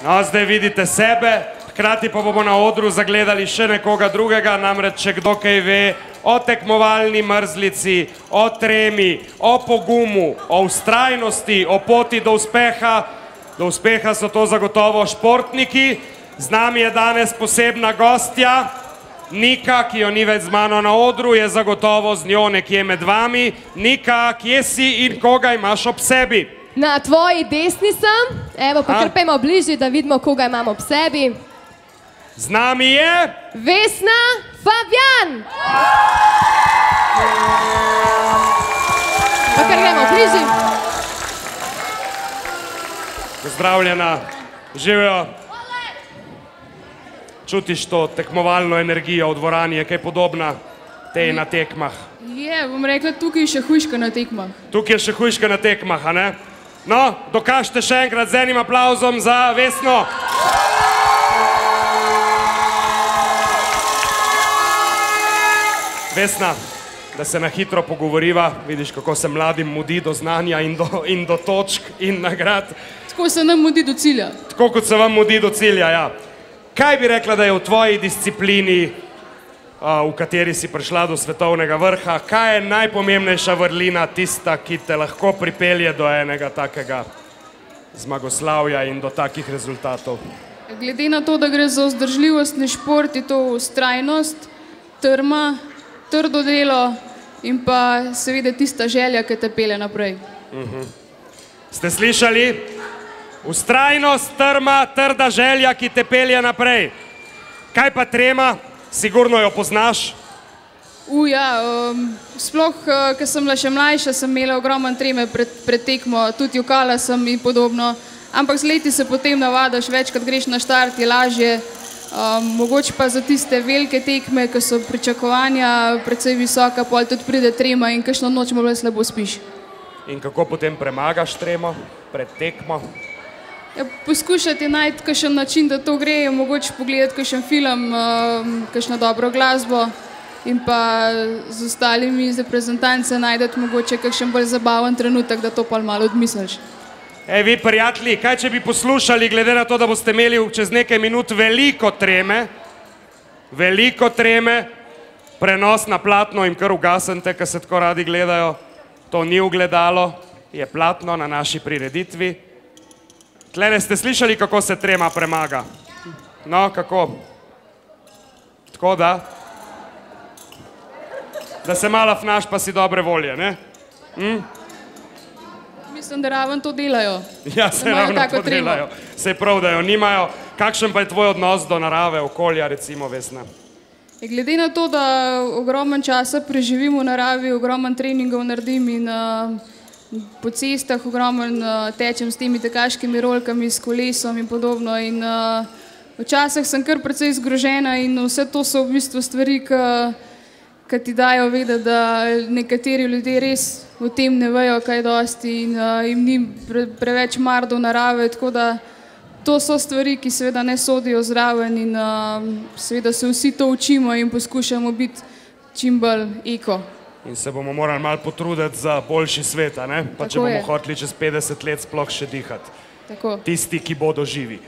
No, zdaj vidite sebe, hkrati pa bomo na odru zagledali še nekoga drugega, namreč če kdo kaj ve o tekmovalni mrzlici, o tremi, o pogumu, o vztrajnosti, o poti do uspeha so to zagotovo športniki. Z nami je danes posebna gostja, Nika, ki jo ni več z mano na odru, je zagotovo z njo nekje med vami. Nika, kje si in koga imaš ob sebi? Na tvoji desni sem, evo, pokrpajmo bližje, da vidimo, koga imam ob sebi. Z nami je... Vesna Fabjan! Pa kar gremo bližje. Pozdravljena, živijo. Čutiš to tekmovalno energijo v dvorani, je kaj podobna tej na tekmah? Je, bom rekla, tukaj je še hujška na tekmah. Tukaj je še hujška na tekmah, a ne? No, dokažite še enkrat z enim aplavzom za Vesno. Vesna, da se na hitro pogovoriva, vidiš, kako se mladim mudi do znanja in do točk in nagrad. Tako se nam mudi do cilja. Tako kot se vam mudi do cilja, ja. Kaj bi rekla, da je v tvoji disciplini, v kateri si prišla do svetovnega vrha, kaj je najpomembnejša vrlina, tista, ki te lahko pripelje do enega takega zmagoslavja in do takih rezultatov? Glede na to, da gre za vzdržljivostni šport, je to vztrajnost, trma, trdo delo in pa seveda tista želja, ki te pelje naprej. Ste slišali? Vztrajnost, trma, trda želja, ki te pelje naprej. Kaj pa trema? Sigurno jo poznaš? Ja, sploh, ko sem bila še mlajša, sem imela ogromno treme pred tekmo, tudi jokala sem in podobno, ampak z leti se potem navadaš, večkrat greš na štart, je lažje, mogoče pa za tiste velike tekme, ko so pričakovanja precej visoka, pol tudi pride trema in kakšno noč malo slabo spiš. In kako potem premagaš tremo pred tekmo? Poskušati najti kakšen način, da to gre, mogoče pogledati kakšen film, kakšno dobro glasbo in pa z ostalimi iz reprezentance najdeti mogoče kakšen bolj zabaven trenutek, da to pa malo odmisliš. Ej, vi prijatelji, kaj če bi poslušali, glede na to, da boste imeli čez nekaj minut veliko treme, prenos na platno in kar ugasnite, ker se tako radi gledajo, to ni ogledalo, je platno na naši prireditvi. Tlele ste slišali, kako se trema premaga? No, kako? Tako da? Da se malo fnaš, pa si dobre volje, ne? Mislim, da raven to delajo. Ja, se ravno to delajo. Se prav, da jo nimajo. Kakšen pa je tvoj odnos do narave, okolja, recimo, Vesna? Glede na to, da ogromno časa preživim v naravi, ogromno treningov naredim in po cestah ogromno tečem s temi tekaškimi rolkami, s kolesom in podobno in včasih sem kar precej zgrožena in vse to so v bistvu stvari, ki ti dajo vedeti, da nekateri ljudje res o tem ne vejo kaj dosti in jim ni preveč mar do narave, tako da to so stvari, ki seveda ne sodijo zraven in seveda se vsi to učimo in poskušamo biti čim bolj eko. In se bomo morali malo potruditi za boljši svet, a ne? Pa če bomo hoteli čez 50 let sploh še dihati. Tisti, ki bodo živi.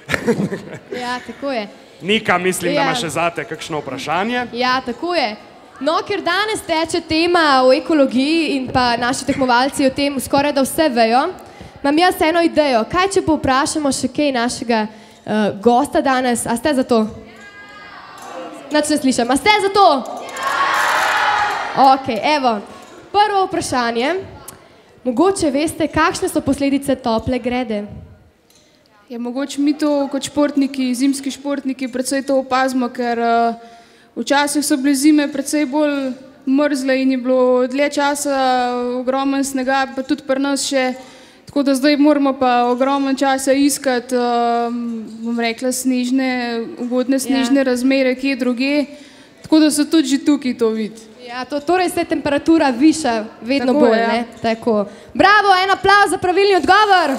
Ja, tako je. Nika, mislim, da ima še zate kakšno vprašanje. Ja, tako je. No, ker danes teče tema o ekologiji in pa naši tekmovalci o tem skoraj da vse vejo, imam jaz eno idejo. Kaj, če povprašamo še kaj našega gosta danes? A ste za to? Nič ne slišam. A ste za to? Ok, evo, prvo vprašanje. Mogoče veste, kakšne so posledice tople grede? Ja, mogoče mi to kot športniki, zimski športniki, predvsej to opazimo, ker včasih so bile zime predvsej bolj mrzle in je bilo dlje časa ogromno snega, pa tudi pri nas še, tako da zdaj moramo pa ogromno časa iskati, bom rekla, ugodne snežne razmere, kje druge, tako da so tudi že tukaj to vidi. Ja, torej se temperatura viša vedno bolj, ne? Tako. Bravo, en aplavz za pravilni odgovor.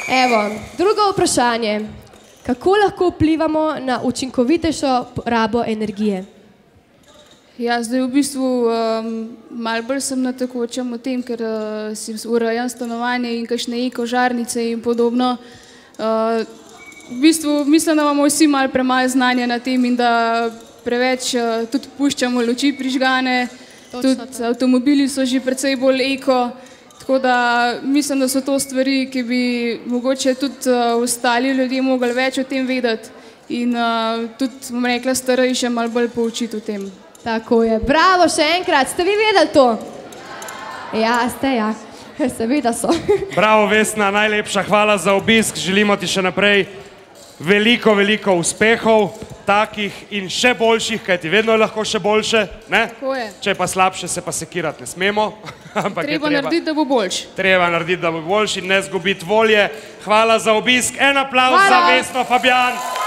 Evo, drugo vprašanje. Kako lahko vplivamo na učinkovitejšo rabo energije? Ja, zdaj v bistvu malo bolj sem na tekočem o tem, ker si urejam stanovanje in kakšne eko-žarnice in podobno. V bistvu mislim, da imamo vsi malo premalo znanja na tem in da preveč tudi puščamo luči prižgane, tudi avtomobili so že precej bolj eko, tako da mislim, da so to stvari, ki bi mogoče tudi ostali ljudje mogli več o tem vedeti in tudi, bom rekla, starejše malo bolj poučiti o tem. Tako je. Bravo, še enkrat. Ste vi vedeli to? Ja, ste, ja. Seveda so. Bravo, Vesna, najlepša hvala za obisk. Želimo ti še naprej veliko, veliko uspehov, takih in še boljših, kajti vedno je lahko še boljše, ne? Tako je. Če je pa slabše, se pa sekirati ne smemo. Treba narediti, da bo boljši. Treba narediti, da bo boljši in ne zgubiti volje. Hvala za obisk. En aplavz za Vesno Fabjan.